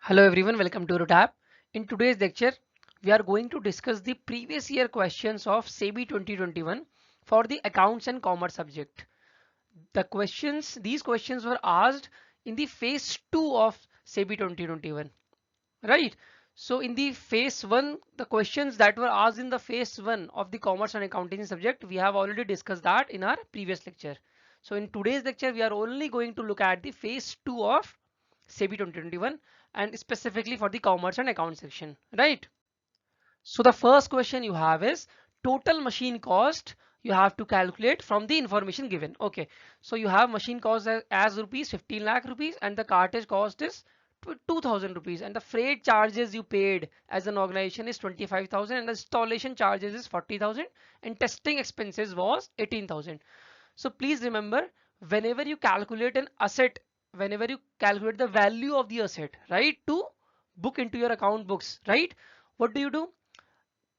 Hello everyone, welcome to Rotab. In today's lecture, we are going to discuss the previous year questions of SEBI 2021 for the accounts and commerce subject. These questions were asked in the phase 2 of SEBI 2021, right? So in the phase 1, the questions that were asked in the phase 1 of the commerce and accounting subject, we have already discussed that in our previous lecture. So in today's lecture, we are only going to look at the phase 2 of SEBI 2021 and specifically for the commerce and account section, right? So the first question you have is total machine cost you have to calculate from the information given. Okay, so you have machine cost as rupees 15 lakh rupees and the cartage cost is 2000 rupees and the freight charges you paid as an organization is 25,000 and the installation charges is 40,000 and testing expenses was 18,000. So please remember, whenever you calculate an asset, whenever you calculate the value of the asset, right, to book into your account books, right, what do?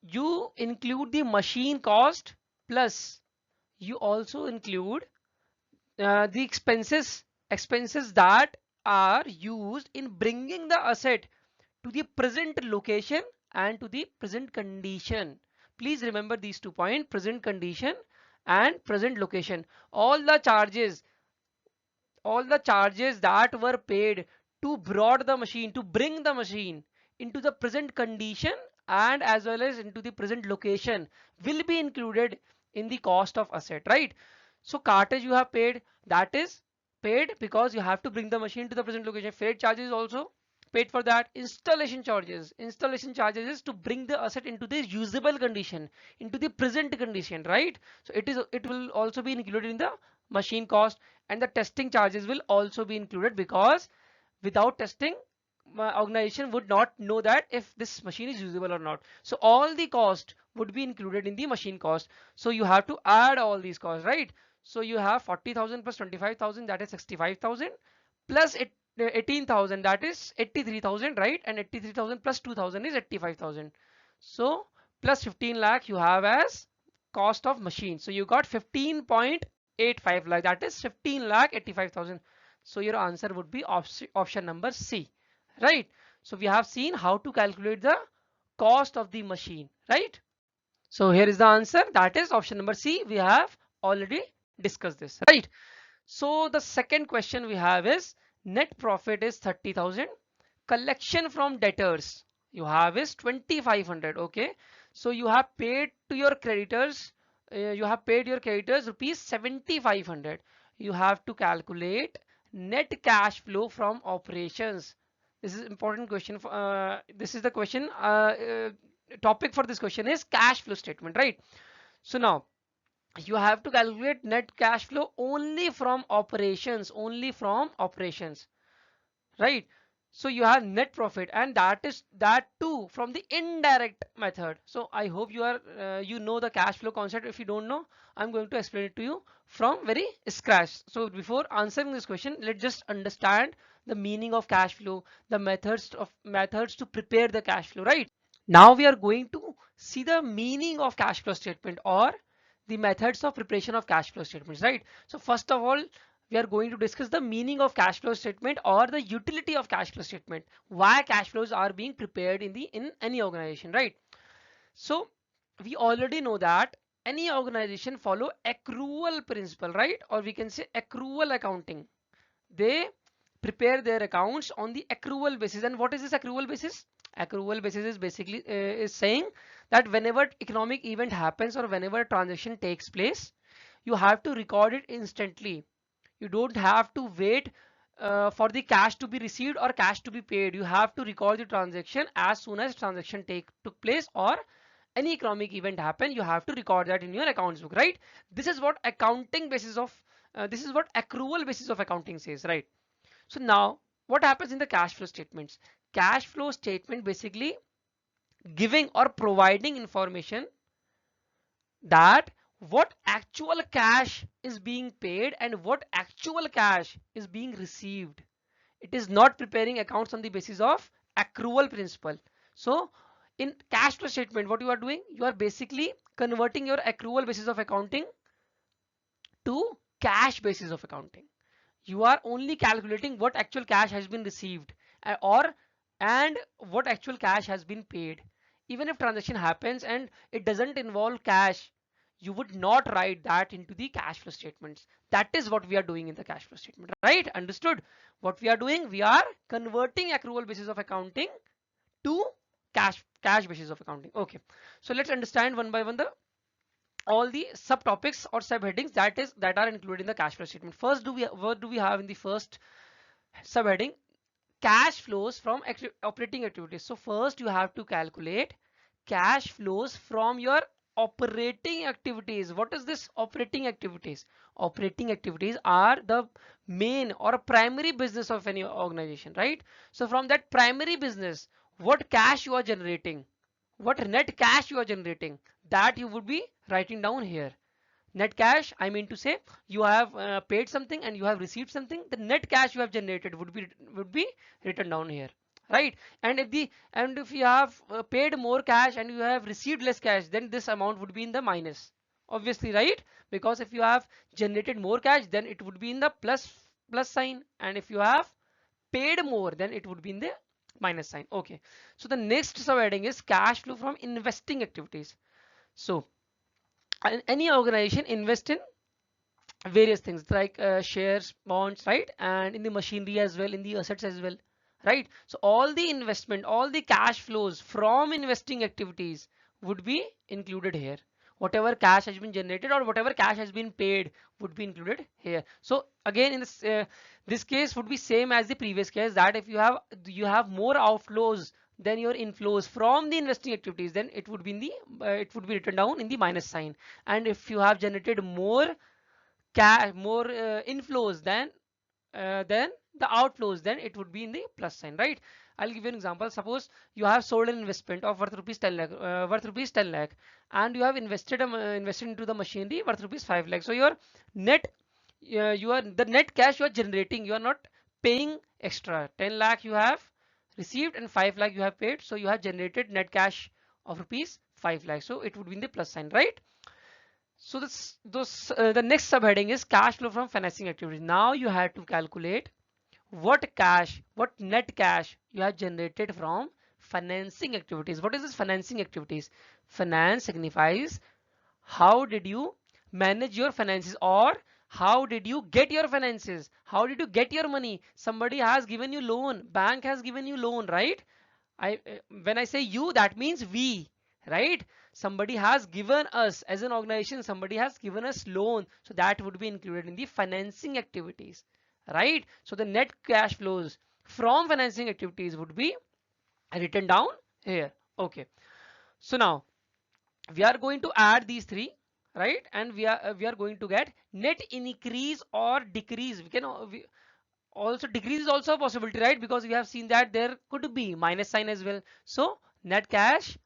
You include the machine cost plus you also include the expenses that are used in bringing the asset to the present location and to the present condition. Please remember these 2 points: present condition and present location. All the charges that were paid to brought the machine, to bring the machine into the present condition and as well as into the present location will be included in the cost of asset, right? So cartage you have paid, that is paid because you have to bring the machine to the present location. Freight charges also paid for that. Installation charges is to bring the asset into the usable condition, into the present condition, right? So it will also be included in the machine cost, and the testing charges will also be included because without testing my organization would not know that if this machine is usable or not. So all the cost would be included in the machine cost. So you have to add all these costs, right? So you have 40,000 plus 25,000, that is 65,000, plus 18,000, that is 83,000, right? And 83,000 plus 2,000 is 85,000. So plus 15 lakh you have as cost of machine. So you got 15.85 lakh, that is 15 lakh 85,000. So your answer would be option number C, right? So we have seen how to calculate the cost of the machine, right? So here is the answer, that is option number C. We have already discussed this, right? So the second question we have is net profit is 30,000. Collection from debtors you have is 2,500. Okay, so you have paid to your creditors. You have paid your creditors rupees 7,500. You have to calculate net cash flow from operations. This is important question. This is the question. Topic for this question is cash flow statement, right? So now you have to calculate net cash flow only from operations, right? So you have net profit and that too from the indirect method. So I hope you know the cash flow concept. If you don't know, I'm going to explain it to you from very scratch. So before answering this question, let's just understand the meaning of cash flow, the methods to prepare the cash flow, right? Now we are going to see the meaning of cash flow statement or the methods of preparation of cash flow statements, right? So first of all, we are going to discuss the meaning of cash flow statement or the utility of cash flow statement, why cash flows are being prepared in any organization, right? So we already know that any organization follow accrual principle, right? Or we can say accrual accounting. They prepare their accounts on the accrual basis. And what is this accrual basis? Accrual basis is basically is saying that whenever economic event happens or whenever a transaction takes place, you have to record it instantly. You don't have to wait for the cash to be received or cash to be paid. You have to record the transaction as soon as transaction took place or any economic event happened. You have to record that in your accounts book, right? This is what this is what accrual basis of accounting says, right? So now what happens in the cash flow statements? Cash flow statement basically giving or providing information that what actual cash is being paid and what actual cash is being received. It is not preparing accounts on the basis of accrual principle. So in cash flow statement, what you are doing, you are basically converting your accrual basis of accounting to cash basis of accounting. You are only calculating what actual cash has been received or and what actual cash has been paid. Even if transaction happens and it doesn't involve cash, you would not write that into the cash flow statements. That is what we are doing in the cash flow statement, right? Understood? What we are doing, we are converting accrual basis of accounting to cash basis of accounting. Okay, so let's understand one by one the all the subtopics or subheadings that are included in the cash flow statement. First, what do we have in the first subheading? Cash flows from operating activities. So first you have to calculate cash flows from your operating activities. What is this operating activities? Operating activities are the main or primary business of any organization, right? So from that primary business, what cash you are generating, what net cash you are generating, that you would be writing down here. Net cash, I mean to say, you have paid something and you have received something, the net cash you have generated would be written down here, right? And if you have paid more cash and you have received less cash, then this amount would be in the minus, obviously, right? Because if you have generated more cash, then it would be in the plus sign, and if you have paid more, then it would be in the minus sign. Okay, so the next subheading is cash flow from investing activities. So any organization invest in various things like shares, bonds, right? And in the machinery as well, in the assets as well, right? So all the investment, all the cash flows from investing activities would be included here. Whatever cash has been generated or whatever cash has been paid would be included here. So again, in this case would be same as the previous case, that if you have more outflows than your inflows from the investing activities, then it would be in the it would be written down in the minus sign. And if you have generated more inflows than the outflows, then it would be in the plus sign, right? I'll give you an example. Suppose you have sold an investment of worth rupees 10 lakh, and you have invested into the machinery worth rupees 5 lakh. So your net, the net cash you are generating, you are not paying extra. 10 lakh you have received and 5 lakh you have paid, so you have generated net cash of rupees 5 lakh. So it would be in the plus sign, right? So the next subheading is cash flow from financing activities. Now you have to calculate what net cash you have generated from financing activities. What is this financing activities? Finance signifies how did you manage your finances, or how did you get your finances? How did you get your money? Somebody has given you loan, bank has given you loan, right? When I say you, that means we, right? Somebody has given us, as an organization, somebody has given us loan, so that would be included in the financing activities, right? So the net cash flows from financing activities would be written down here. Okay, so now we are going to add these three, right? And we are going to get net increase or decrease. Also decrease is also a possibility, right? Because we have seen that there could be minus sign as well. So net cash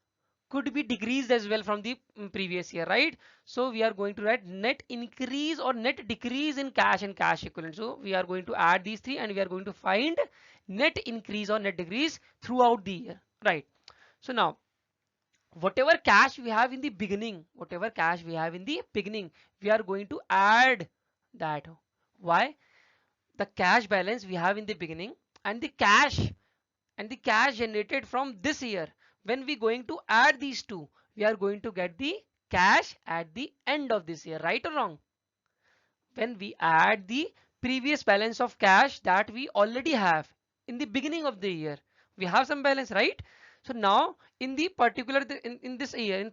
could be decreased as well from the previous year, right? So we are going to write net increase or net decrease in cash and cash equivalent. So we are going to add these three and we are going to find net increase or net decrease throughout the year, right? So now whatever cash we have in the beginning, we are going to add that. Why? The cash balance we have in the beginning and the cash generated from this year, when we going to add these two, we are going to get the cash at the end of this year, right or wrong? When we add the previous balance of cash that we already have in the beginning of the year, we have some balance, right? So now in the particular in this year,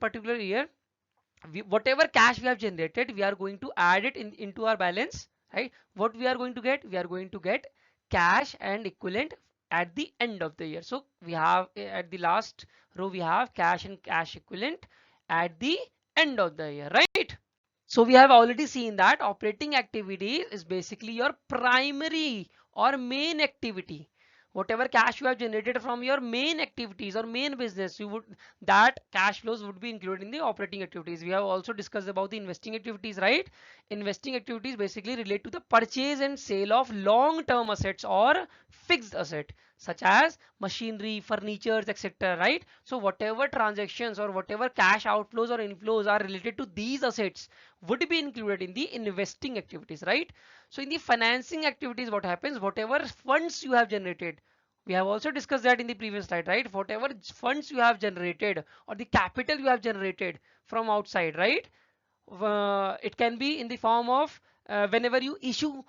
whatever cash we have generated, we are going to add it into our balance, right? What we are going to get? We are going to get cash and equivalent at the end of the year. So we have at the last row, we have cash and cash equivalent at the end of the year, right? So we have already seen that operating activity is basically your primary or main activity. Whatever cash you have generated from your main activities or main business, that cash flows would be included in the operating activities. We have also discussed about the investing activities, right? Investing activities basically relate to the purchase and sale of long-term assets or fixed asset, such as machinery, furniture, etc., right? So whatever transactions or whatever cash outflows or inflows are related to these assets would be included in the investing activities, right? So in the financing activities, what happens? Whatever funds you have generated, We have also discussed that in the previous slide, right? Whatever funds you have generated or the capital you have generated from outside, right? It can be in the form of whenever you issue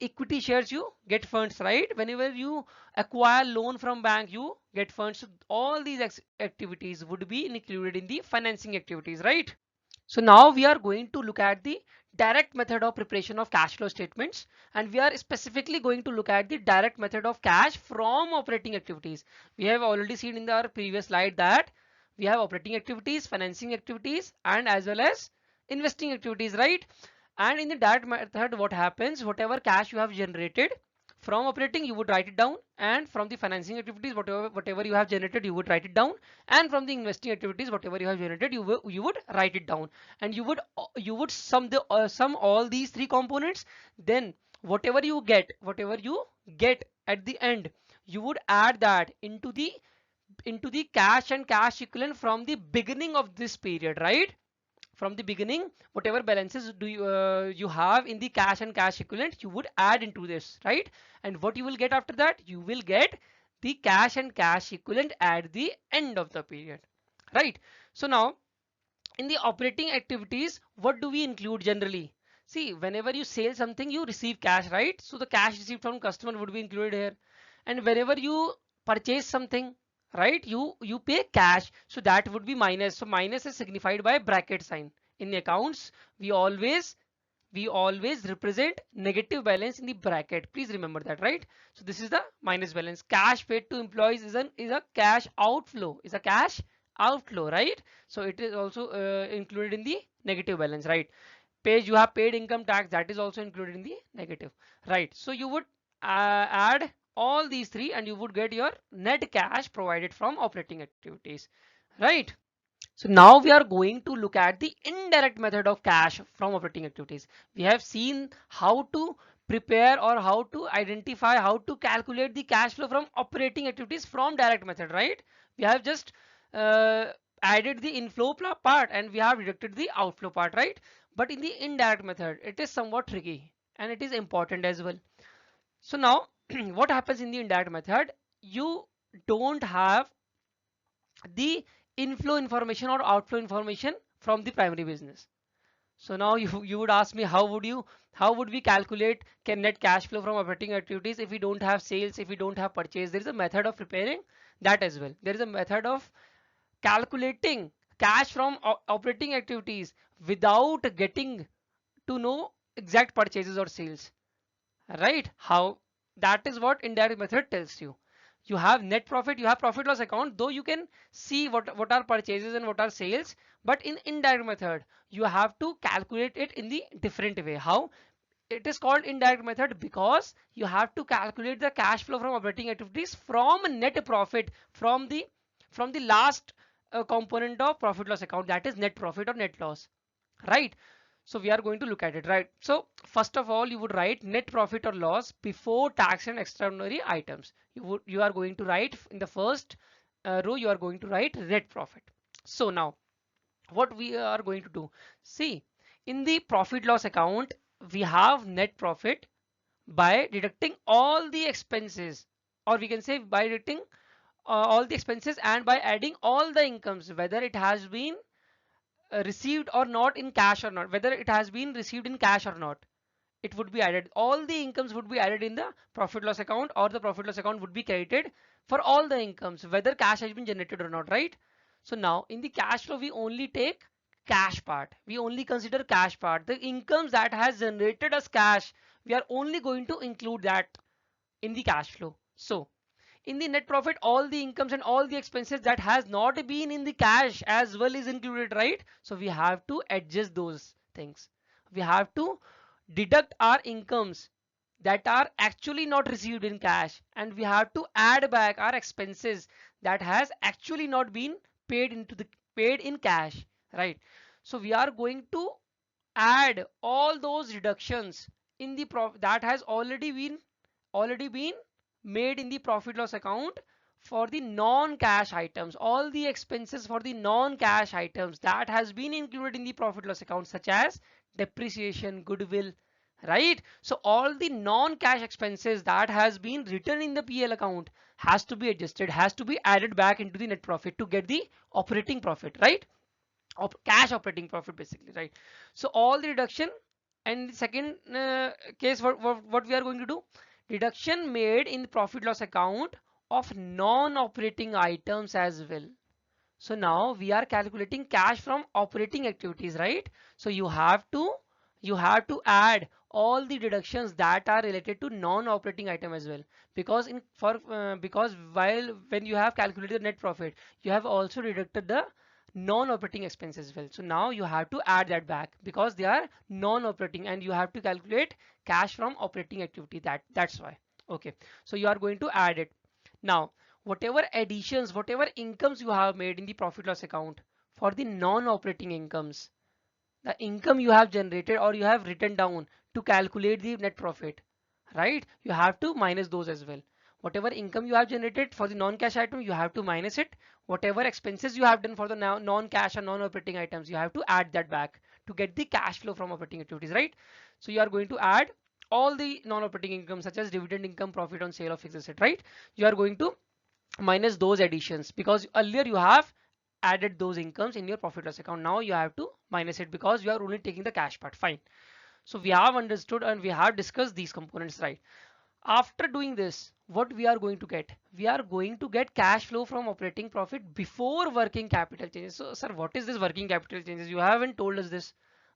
equity shares, you get funds, right? Whenever you acquire loan from bank, you get funds. So all these activities would be included in the financing activities, right? So now we are going to look at the direct method of preparation of cash flow statements, and we are specifically going to look at the direct method of cash from operating activities. We have already seen in our previous slide that we have operating activities, financing activities, and as well as investing activities, right? And in the direct method, what happens, whatever cash you have generated from operating, you would write it down, and from the financing activities, whatever you have generated, you would write it down, and from the investing activities, whatever you have generated, you would write it down, and you would sum all these three components. Then whatever you get at the end, you would add that into the cash and cash equivalent from the beginning of this period, right? From the beginning, whatever balances do you have in the cash and cash equivalent, you would add into this, right? And what you will get after that, you will get the cash and cash equivalent at the end of the period, right? So now in the operating activities, what do we include generally? See, whenever you sell something, you receive cash, right? So the cash received from customer would be included here. And whenever you purchase something, right, you pay cash, so that would be minus. So minus is signified by bracket sign. In the accounts, we always represent negative balance in the bracket. Please remember that, right? So this is the minus balance. Cash paid to employees is a cash outflow, right? So it is also included in the negative balance, right? Page you have paid income tax, that is also included in the negative, right? So you would add all these three, and you would get your net cash provided from operating activities, right? So now we are going to look at the indirect method of cash from operating activities. We have seen how to prepare or how to identify, how to calculate the cash flow from operating activities from direct method, right? We have just uh, added the inflow part and we have deducted the outflow part, right? But in the indirect method, it is somewhat tricky and it is important as well. So now what happens in the indirect method? You don't have the inflow information or outflow information from the primary business. So now you would ask me, how would we calculate net cash flow from operating activities if we don't have sales, if we don't have purchase? There is a method of preparing that as well. There is a method of calculating cash from operating activities without getting to know exact purchases or sales, right? How? That is what indirect method tells you. You have net profit, you have profit loss account, though you can see what are purchases and what are sales, but in indirect method you have to calculate it in the different way. How? It is called indirect method because you have to calculate the cash flow from operating activities from net profit, from the last component of profit loss account, that is net profit or net loss, right? So we are going to look at it, right? So first of all, you would write net profit or loss before tax and extraordinary items. You are going to write in the first row, you are going to write net profit. So now what we are going to do, see, in the profit loss account we have net profit by deducting all the expenses, or we can say by deducting all the expenses and by adding all the incomes, whether it has been received or not in cash or not, whether it has been received in cash or not, it would be added. All the incomes would be added in the profit loss account, or the profit loss account would be credited for all the incomes, whether cash has been generated or not, right? So now in the cash flow, we only take cash part. We only consider cash part. The incomes that has generated as cash, we are only going to include that in the cash flow. So in the net profit, all the incomes and all the expenses that has not been in the cash as well is included, right? So we have to adjust those things. We have to deduct our incomes that are actually not received in cash, and we have to add back our expenses that has actually not been paid in cash, right? So we are going to add all those reductions in the that has already been made in the profit loss account for the non-cash items. All the expenses for the non-cash items that has been included in the profit loss account, such as depreciation, goodwill, right? So all the non-cash expenses that has been written in the PL account has to be adjusted, has to be added back into the net profit to get the operating profit, right? Cash operating profit basically, right? So all the deduction, and the second case, what we are going to do, deduction made in profit loss account of non-operating items as well. So now we are calculating cash from operating activities, right? So you have to add all the deductions that are related to non-operating item as well, because because while when you have calculated the net profit, you have also deducted the non-operating expenses as well. So now you have to add that back because they are non-operating, and you have to calculate cash from operating activity. That's why. Okay, so you are going to add it now. Whatever additions, whatever incomes you have made in the profit loss account for the non-operating incomes, the income you have generated or you have written down to calculate the net profit, right? You have to minus those as well. Whatever income you have generated for the non-cash item, you have to minus it. Whatever expenses you have done for the non-cash or non-operating items, you have to add that back to get the cash flow from operating activities, right? So you are going to add all the non-operating income such as dividend income, profit on sale of fixed asset, right? You are going to minus those additions because earlier you have added those incomes in your profit loss account. Now you have to minus it because you are only taking the cash part. Fine. So we have understood and we have discussed these components, right? After doing this, what we are going to get? We are going to get cash flow from operating profit before working capital changes. So, sir, what is this working capital changes? You haven't told us this.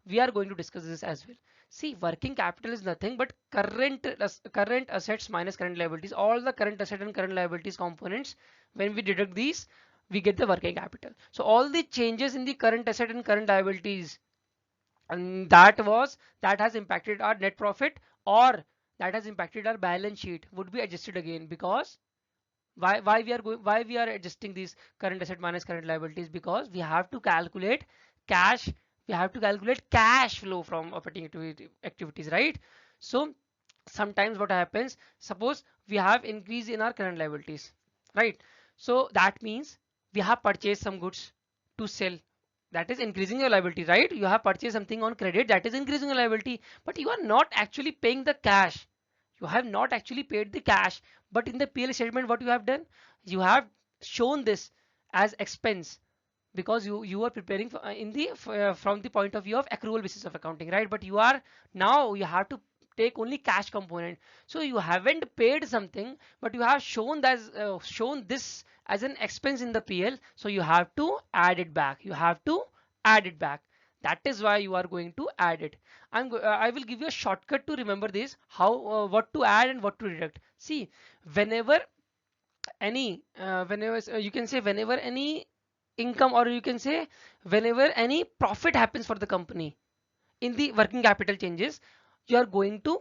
We are going to discuss this as well. See, working capital is nothing but current assets minus current liabilities. All the current asset and current liabilities components, when we deduct these, we get the working capital. So all the changes in the current asset and current liabilities, and that has impacted our net profit or that has impacted our balance sheet, would be adjusted again. Because why we are adjusting these current asset minus current liabilities? Because we have to calculate cash, we have to calculate cash flow from operating activities, right? So sometimes what happens, suppose we have increase in our current liabilities, right? So that means we have purchased some goods to sell, that is increasing your liability, right? You have purchased something on credit, that is increasing your liability, but you are not actually paying the cash. You have not actually paid the cash, but in the PL statement, what you have done, you have shown this as expense because you are preparing for, from the point of view of accrual basis of accounting, right? But you are now you have to take only cash component. So you haven't paid something, but you have shown this as an expense in the PL. So you have to add it back. You have to add it back. That is why you are going to add it. I will give you a shortcut to remember this, how what to add and what to deduct. See, whenever you can say whenever any income, or you can say whenever any profit happens for the company in the working capital changes, you are going to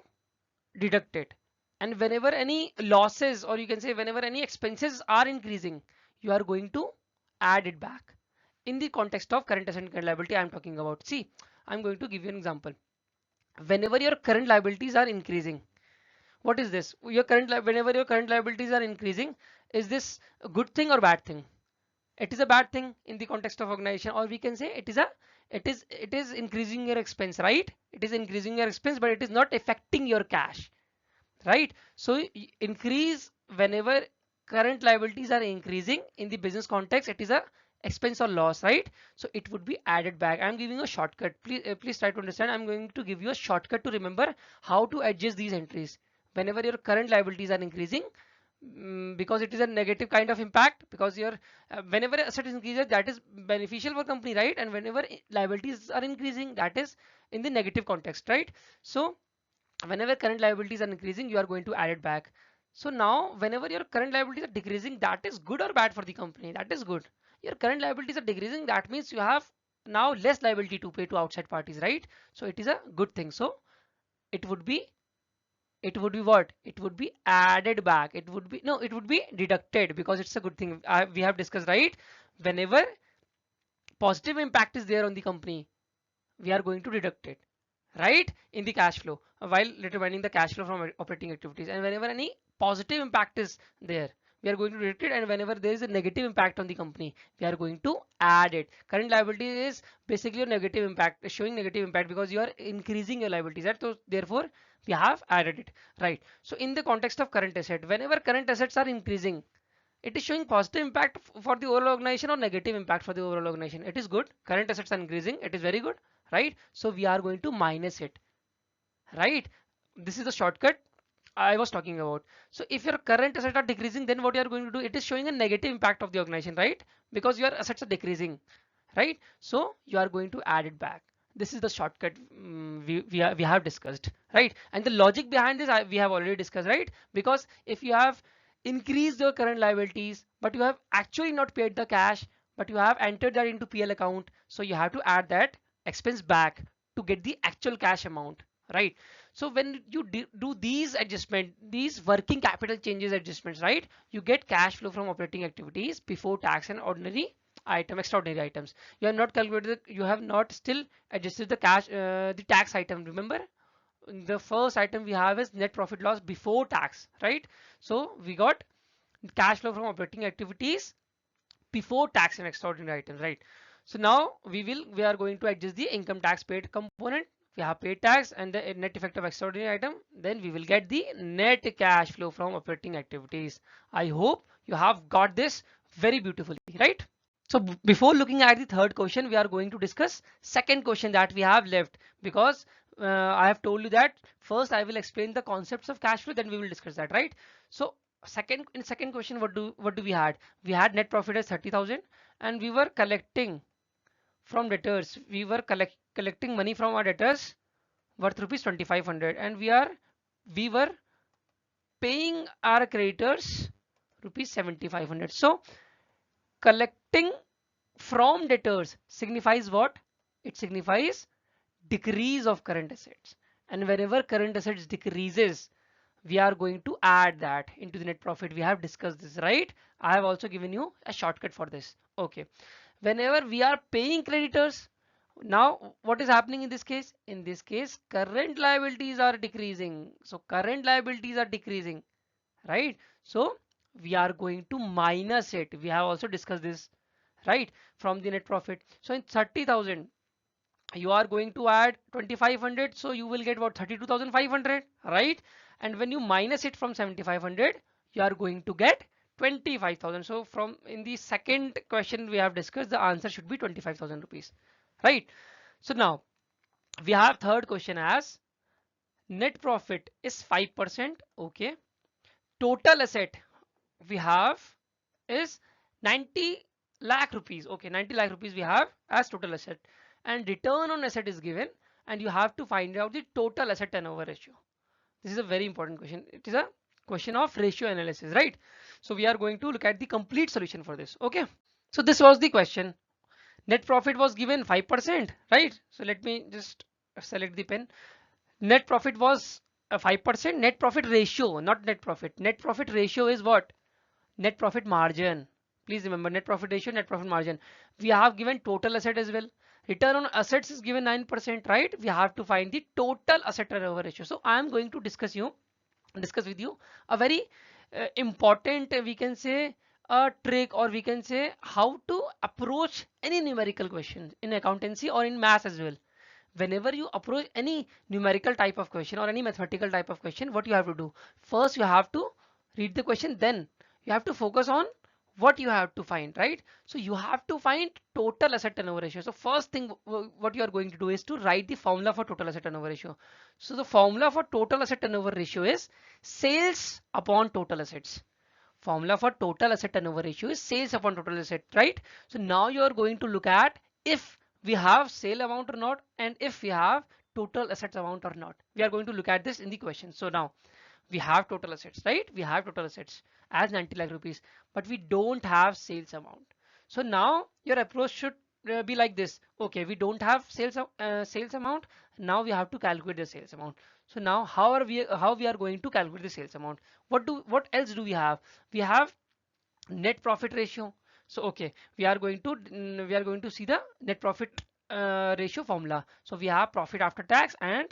deduct it. And whenever any losses, or you can say whenever any expenses are increasing, you are going to add it back. In the context of current asset and current liability, I'm talking about. See, I'm going to give you an example. Whenever your current liabilities are increasing, what is this? Whenever your current liabilities are increasing, is this a good thing or bad thing? It is a bad thing in the context of organization, or we can say it is increasing your expense, right? It is increasing your expense, but it is not affecting your cash, right? So increase whenever current liabilities are increasing in the business context, it is a expense or loss, right? So it would be added back. I'm giving a shortcut. Please try to understand. I'm going to give you a shortcut to remember how to adjust these entries whenever your current liabilities are increasing. Because it is a negative kind of impact, because your whenever asset is increases, that is beneficial for company, right? And whenever liabilities are increasing, that is in the negative context, right? So whenever current liabilities are increasing, you are going to add it back. So now whenever your current liabilities are decreasing, that is good or bad for the company? That is good. Your current liabilities are decreasing, that means you have now less liability to pay to outside parties, right? So it is a good thing. So it would be what? It would be added back. It would be, no, it would be deducted because it's a good thing. We have discussed, right? Whenever positive impact is there on the company, we are going to deduct it, right, in the cash flow while determining the cash flow from operating activities. And whenever any positive impact is there, we are going to deduct it. And whenever there is a negative impact on the company, we are going to add it. Current liability is basically a negative impact, showing negative impact because you are increasing your liabilities, right? So therefore we have added it, right? So in the context of current asset, whenever current assets are increasing, it is showing positive impact for the overall organization or negative impact for the overall organization. It is good. Current assets are increasing. It is very good, right? So we are going to minus it, right? This is the shortcut I was talking about. So if your current assets are decreasing, then what you are going to do, it is showing a negative impact of the organization, right? Because your assets are decreasing, right? So you are going to add it back. This is the shortcut we have discussed, right? And the logic behind this we have already discussed, right? Because if you have increased your current liabilities, but you have actually not paid the cash, but you have entered that into PL account, so you have to add that expense back to get the actual cash amount, right? So when you do these adjustment, these working capital changes adjustments, right, you get cash flow from operating activities before tax and ordinary extraordinary items. You have not calculated, you have not still adjusted the cash, the tax item. Remember, the first item we have is net profit loss before tax, right? So we got cash flow from operating activities before tax and extraordinary items, right? So now we are going to adjust the income tax paid component. We have paid tax and the net effect of extraordinary item. Then we will get the net cash flow from operating activities. I hope you have got this very beautifully, right? So before looking at the third question, we are going to discuss second question that we have left, because I have told you that first I will explain the concepts of cash flow, then we will discuss that, right? So second question, what do we had? We had net profit as 30,000 and we were collecting from debtors. We were collecting money from our debtors worth rupees 2,500, and we were paying our creditors rupees 7,500. So collecting from debtors signifies what? It signifies decrease of current assets. And whenever current assets decreases, we are going to add that into the net profit. We have discussed this, right? I have also given you a shortcut for this. Okay. Whenever we are paying creditors, now what is happening in this case? In this case, current liabilities are decreasing. So current liabilities are decreasing, right? So we are going to minus it. We have also discussed this, right, from the net profit. So in 30,000 you are going to add 2,500, so you will get what, 32,500, right? And when you minus it from 7,500, you are going to get 25,000. So from in the second question we have discussed, the answer should be 25,000 rupees, right? So now we have third question as net profit is 5%. Okay, total asset we have is 90 lakh rupees. Okay, 90 lakh rupees we have as total asset, and return on asset is given, and you have to find out the total asset turnover ratio. This is a very important question. It is a question of ratio analysis, right? So we are going to look at the complete solution for this. Okay, so this was the question. Net profit was given 5%, right? So let me just select the pen. Net profit was 5%. Net profit ratio, not net profit. Net profit ratio is what? Net profit margin. Please remember, net profit ratio, net profit margin. We have given total asset as well. Return on assets is given 9%, right? We have to find the total asset turnover ratio. So I am going to discuss with you a very important, we can say, a trick, or we can say how to approach any numerical question in accountancy or in maths as well. Whenever you approach any numerical type of question or any mathematical type of question, what you have to do? First, you have to read the question, then you have to focus on what you have to find, right? So you have to find total asset turnover ratio. So first thing what you are going to do is to write the formula for total asset turnover ratio. So the formula for total asset turnover ratio is sales upon total assets. Formula for total asset turnover ratio is sales upon total asset, right? So now you are going to look at if we have sale amount or not, and if we have total assets amount or not. We are going to look at this in the question. So now we have total assets, right? We have total assets as 90 lakh rupees, but we don't have sales amount. So now your approach should be like this. Okay, we don't have sales amount. Now we have to calculate the sales amount. So now how we are going to calculate the sales amount? What else do we have? We have net profit ratio. So okay, we are going to see the net profit ratio formula. So we have profit after tax and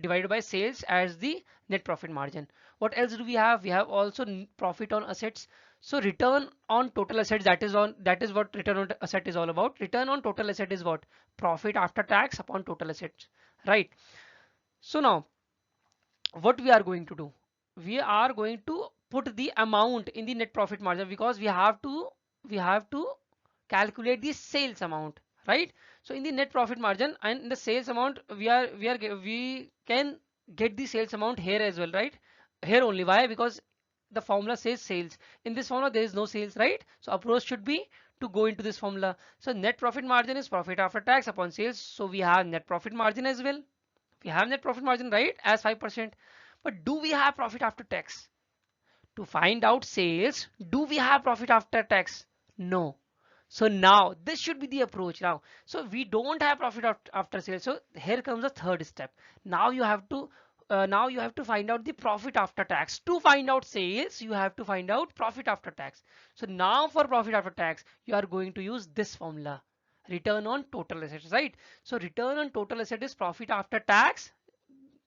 divided by sales as the net profit margin. What else do we have? We have also profit on assets. So return on total assets, that is what return on asset is all about. Return on total asset is what? Profit after tax upon total assets, right? So now what we are going to do, we are going to put the amount in the net profit margin, because we have to calculate the sales amount, right? So in the net profit margin and in the sales amount, we can get the sales amount here as well, right? Here only. Why? Because the formula says sales. In this formula there is no sales, right? So approach should be to go into this formula. So net profit margin is profit after tax upon sales, so we have net profit margin as well. We have net profit margin, right, as 5%. But do we have profit after tax? To find out sales, do we have profit after tax? No. So now this should be the approach now. So we don't have profit after sales. So here comes the third step. Now you have to find out the profit after tax. To find out sales, you have to find out profit after tax. So now for profit after tax, you are going to use this formula, return on total assets, right? So return on total asset is profit after tax.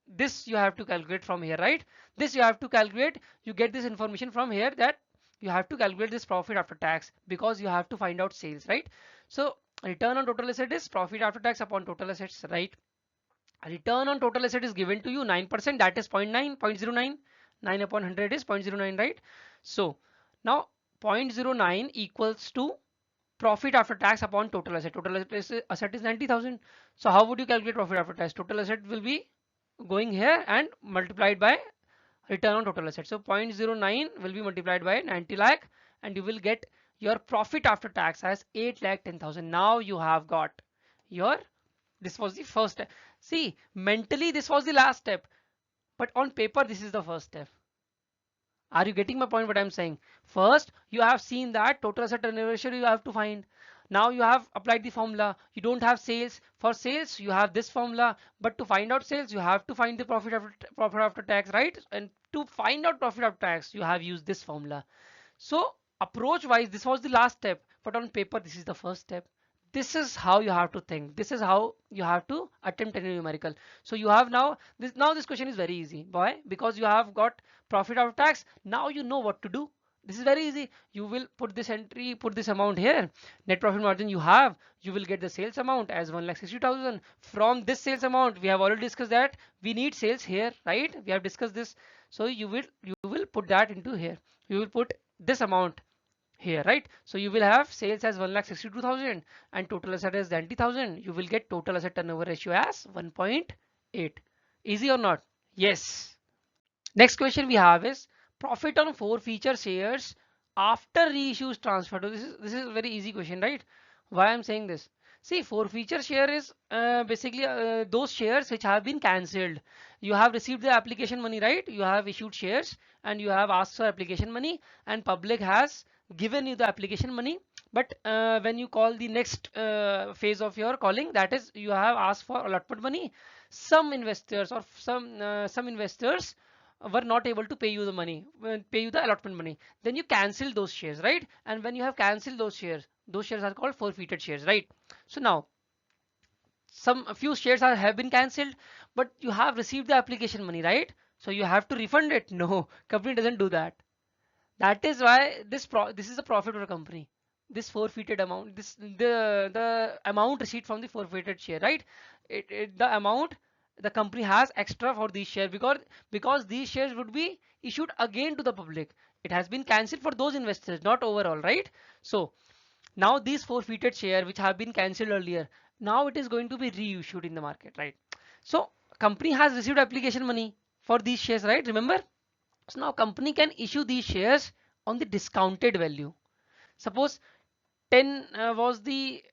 This you have to calculate from here, right? This you have to calculate. You get this information from here, that you have to calculate this profit after tax, because you have to find out sales, right? So return on total asset is profit after tax upon total assets, right? Return on total asset is given to you 9%, that is 0.9, 0.09. 9 upon 100 is 0.09, right? So now 0.09 equals to profit after tax upon total asset. Total asset is 90,000. So how would you calculate profit after tax? Total asset will be going here and multiplied by return on total asset. So zero point 0.09 will be multiplied by 90 lakh, and you will get your profit after tax as 8 lakh 10,000. Now you have got your, this was the first step. See, mentally this was the last step, but on paper this is the first step. Are you getting my point what I'm saying? First, you have seen that total asset turnover ratio you have to find. Now you have applied the formula. You don't have sales. For sales, you have this formula. But to find out sales, you have to find the profit after tax, right? And to find out profit after tax, you have used this formula. So approach wise, this was the last step. But on paper, this is the first step. This is how you have to think. This is how you have to attempt any numerical. So you have now this question is very easy. Why? Because you have got profit after tax. Now you know what to do. This is very easy. You will put this entry, put this amount here. Net profit margin you have. You will get the sales amount as 1,60,000. From this sales amount, we have already discussed that we need sales here, right? We have discussed this. So you will put that into here. You will put this amount here, right? So you will have sales as 1,62,000 and total asset as 90,000. You will get total asset turnover ratio as 1.8. Easy or not? Yes. Next question we have is profit on forfeiture shares after reissues transfer. This is a very easy question, right? Why I'm saying this? See, forfeiture share is basically those shares which have been cancelled. You have received the application money, right? You have issued shares and you have asked for application money, and public has given you the application money. But when you call the next phase of your calling, that is you have asked for allotment money, some investors or some investors were not able to pay you the money, pay you the allotment money. Then you cancel those shares, right? And when you have cancelled those shares are called forfeited shares, right? So now a few shares have been cancelled, but you have received the application money, right? So you have to refund it. No, company doesn't do that. That is why this is a profit for a company. This forfeited amount, the amount received from the forfeited share, right? The amount the company has extra for these shares, because these shares would be issued again to the public. It has been cancelled for those investors, not overall, right? So now these forfeited share which have been cancelled earlier, now it is going to be reissued in the market, right? So company has received application money for these shares, right? Remember? So now company can issue these shares on the discounted value. Suppose 10 was the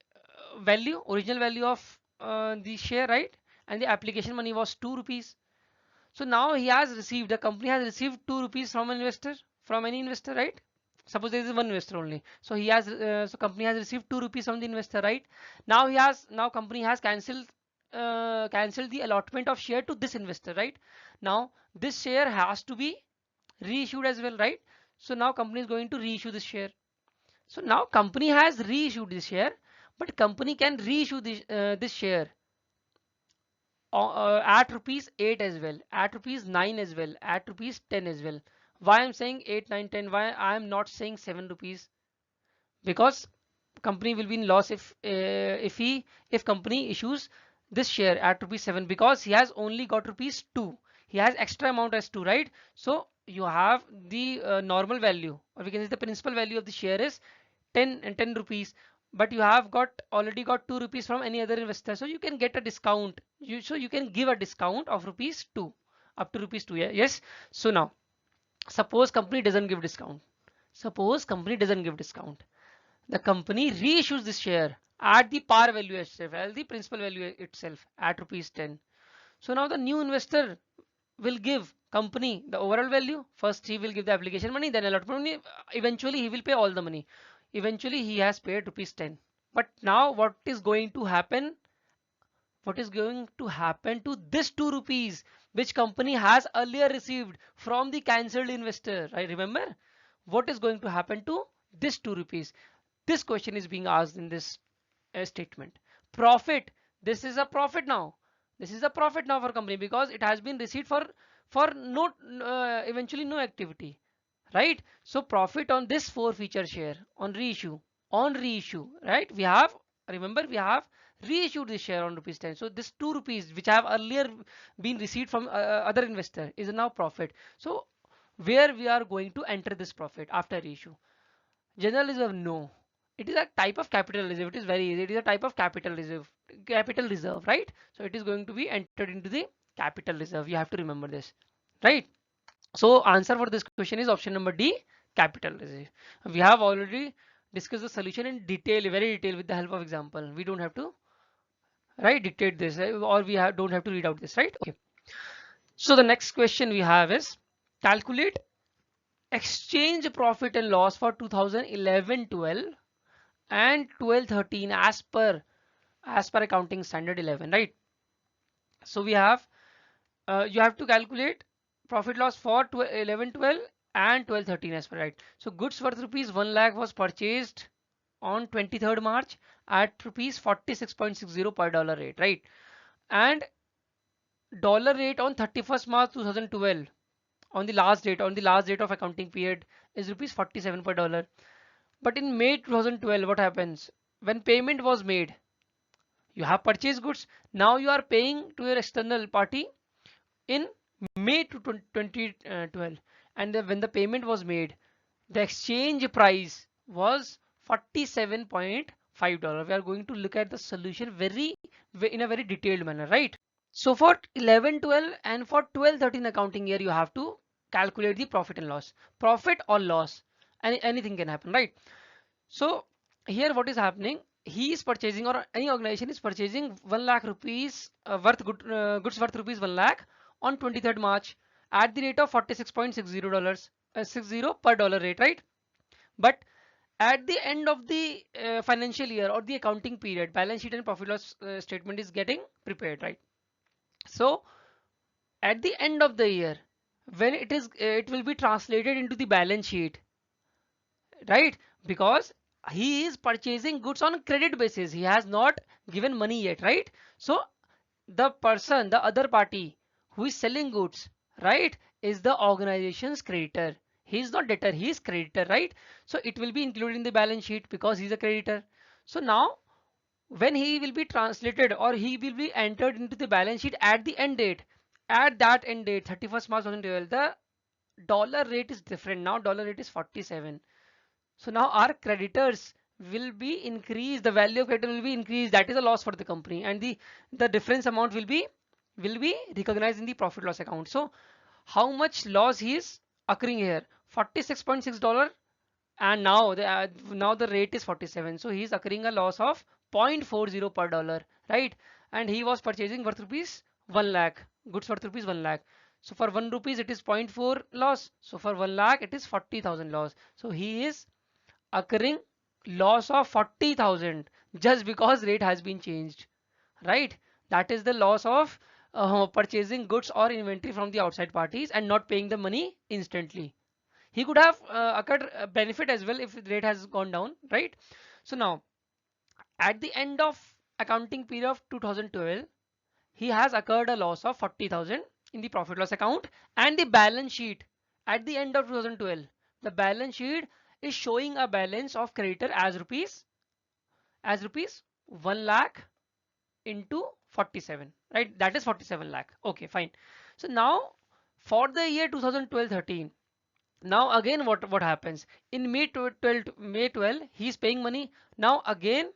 original value of the share, right? And the application money was 2 rupees. So now the company has received 2 rupees from an investor, from any investor, right? Suppose there is one investor only. So so company has received 2 rupees from the investor, right? Now company has cancelled the allotment of share to this investor, right? Now this share has to be reissued as well, right? So now company is going to reissue this share. So now company has reissued this share, but company can reissue this share at rupees 8 as well, at rupees 9 as well, at rupees 10 as well. Why I'm saying 8, 9, 10? Why I'm not saying 7 rupees? Because company will be in loss if company issues this share at rupees 7, because he has only got rupees 2. He has extra amount as 2, right? So you have the normal value, or we can say the principal value of the share is 10 and 10 rupees, but you have already got 2 rupees from any other investor, so you can get a discount. So you can give a discount of rupees 2, up to rupees 2. Yeah, yes. So now suppose company doesn't give discount. Suppose company doesn't give discount. The company reissues this share at the par value itself, as the principal value itself at rupees 10. So now the new investor will give company the overall value. First he will give the application money, then allotment money. Eventually he will pay all the money. Eventually he has paid rupees 10. But now what is going to happen to this 2 rupees which company has earlier received from the cancelled investor? I remember what is going to happen to this 2 rupees. This question is being asked in this statement. Profit. This is a profit now. This is a profit now for company, because it has been received for no eventually no activity, right? So profit on this 4 feature share on reissue, right? We have, remember, we have reissued this share on rupees 10. So this 2 rupees which have earlier been received from other investor is now profit. So where we are going to enter this profit after reissue? General reserve, no. It is a type of capital reserve. It is very easy. It is a type of capital reserve, right? So it is going to be entered into the capital reserve. You have to remember this, right? So answer for this question is option number D, capital reserve. We have already discussed the solution in detail, very detail, with the help of example. We don't have to, right, dictate this, or don't have to read out this, right? Okay. So the next question we have is calculate exchange profit and loss for 2011-12 and 12-13 as per accounting standard 11, right? So we have you have to calculate profit loss for 11-12 and 12-13 as per, right? So goods worth rupees 1 lakh was purchased on 23rd March at rupees 46.60 per dollar rate, right? And dollar rate on 31st March 2012, on the last date of accounting period, is rupees 47 per dollar. But in May 2012, what happens? When payment was made, you have purchased goods. Now you are paying to your external party in May 2012, and when the payment was made, the exchange price was $47.5. We are going to look at the solution in a very detailed manner, right? So for 11-12 and for 12-13 accounting year, you have to calculate the profit and loss. Profit or loss, anything can happen, right? So here what is happening? He is purchasing, or any organization is purchasing 1 lakh rupees goods worth rupees 1 lakh on 23rd March at the rate of $46.60, 60 per dollar rate, right? But at the end of the financial year or the accounting period, balance sheet and profit loss statement is getting prepared, right? So at the end of the year, when it will be translated into the balance sheet, right? Because he is purchasing goods on credit basis, he has not given money yet, right? So the other party who is selling goods, right, is the organization's creditor. He is not debtor, he is creditor, right? So it will be included in the balance sheet because he's a creditor. So now when he will be translated, or he will be entered into the balance sheet at the end date, at that end date 31st March 2012, the dollar rate is different. Now dollar rate is 47. So now our creditors will be increased, the value of creditor will be increased. That is a loss for the company, and the difference amount will be recognized in the profit loss account. So how much loss he is occurring here? $46.6, and now the rate is 47. So he is occurring a loss of 0.40 per dollar, right? And he was purchasing worth rupees 1 lakh, goods worth rupees 1 lakh. So for 1 rupees it is 0.4 loss. So for 1 lakh it is 40,000 loss. So he is occurring loss of 40,000 just because rate has been changed, right? That is the loss of purchasing goods or inventory from the outside parties and not paying the money instantly. He could have occurred a benefit as well if the rate has gone down, right? So now at the end of accounting period of 2012, he has occurred a loss of 40,000 in the profit loss account, and the balance sheet at the end of 2012, the balance sheet is showing a balance of creditor as rupees 1 lakh into 47, right? That is 47 lakh. Okay, fine. So now for the year 2012-13, now again what happens in May 12 he's paying money. Now again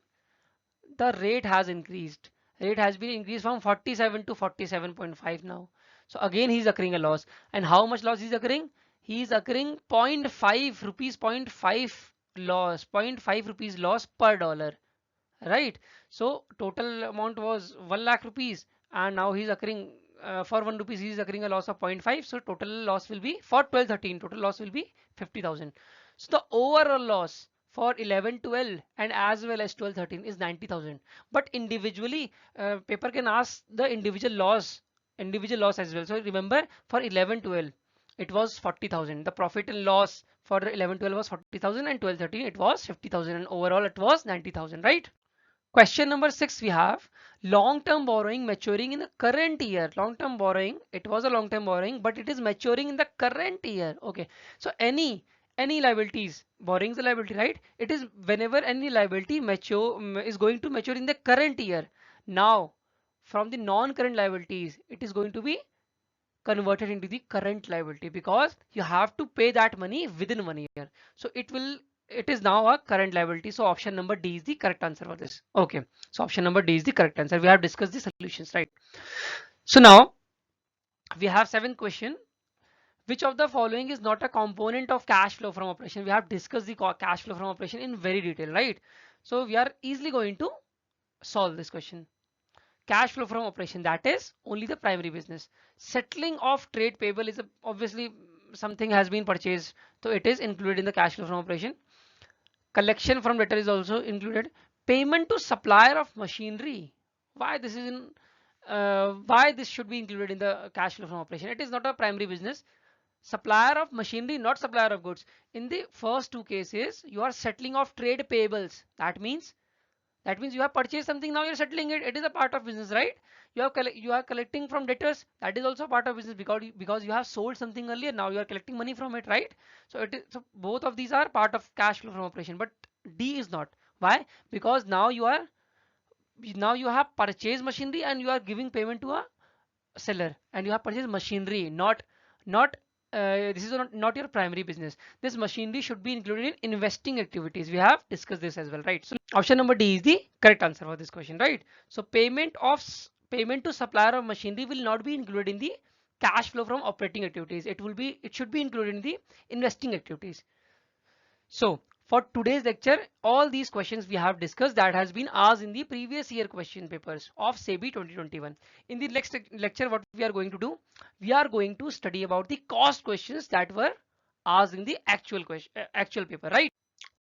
the rate has increased. Rate has been increased from 47 to 47.5 now. So again he's occurring a loss. And how much loss is occurring? He is occurring zero point 0.5 rupees, zero point 0.5 loss, zero point 0.5 rupees loss per dollar, right? So total amount was 1 lakh rupees, and now he's occurring for 1 rupees he's occurring a loss of zero point 0.5. So total loss will be for 12-13, total loss will be 50,000. So the overall loss for 11-12 and as well as 12-13 is 90,000. But individually, paper can ask the individual loss as well. So remember, for 11-12 it was 40,000. The profit and loss for 11-12 was 40,000, and 12-13 it was 50,000, and overall it was 90,000, right? Question number 6, we have long-term borrowing maturing in the current year. Long-term borrowing, it was a long-term borrowing, but it is maturing in the current year. Okay, so any liabilities, borrowing is a liability, right? It is whenever any liability is going to mature in the current year. Now, from the non-current liabilities, it is going to be converted into the current liability because you have to pay that money within 1 year. So it is now a current liability. So option number D is the correct answer for this. Okay. So option number D is the correct answer. We have discussed the solutions, right? So now we have 7th question. Which of the following is not a component of cash flow from operation? We have discussed the cash flow from operation in very detail, right? So we are easily going to solve this question. Cash flow from operation, that is only the primary business. Settling of trade payable is obviously something has been purchased, so it is included in the cash flow from operation. Collection from debtor is also included. Payment to supplier of machinery, why this is in why this should be included in the cash flow from operation? It is not a primary business. Supplier of machinery, not supplier of goods. In the first two cases you are settling of trade payables. That means you have purchased something, now you're settling it. It is a part of business, right? You are collecting from debtors. That is also part of business because you have sold something earlier. Now you are collecting money from it, right? So both of these are part of cash flow from operation. But D is not. Why? Because now you have purchased machinery and you are giving payment to a seller, and you have purchased machinery, not this is not your primary business. This machinery should be included in investing activities. We have discussed this as well, right? So option number D is the correct answer for this question, right? So payment to supplier of machinery will not be included in the cash flow from operating activities. It should be included in the investing activities. So for today's lecture, all these questions we have discussed that has been asked in the previous year question papers of SEBI 2021. In the next lecture, what we are going to do, we are going to study about the cost questions that were asked in the actual paper, right?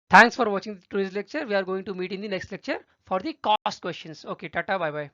Thanks for watching today's lecture. We are going to meet in the next lecture for the cost questions. Okay, tata, bye bye.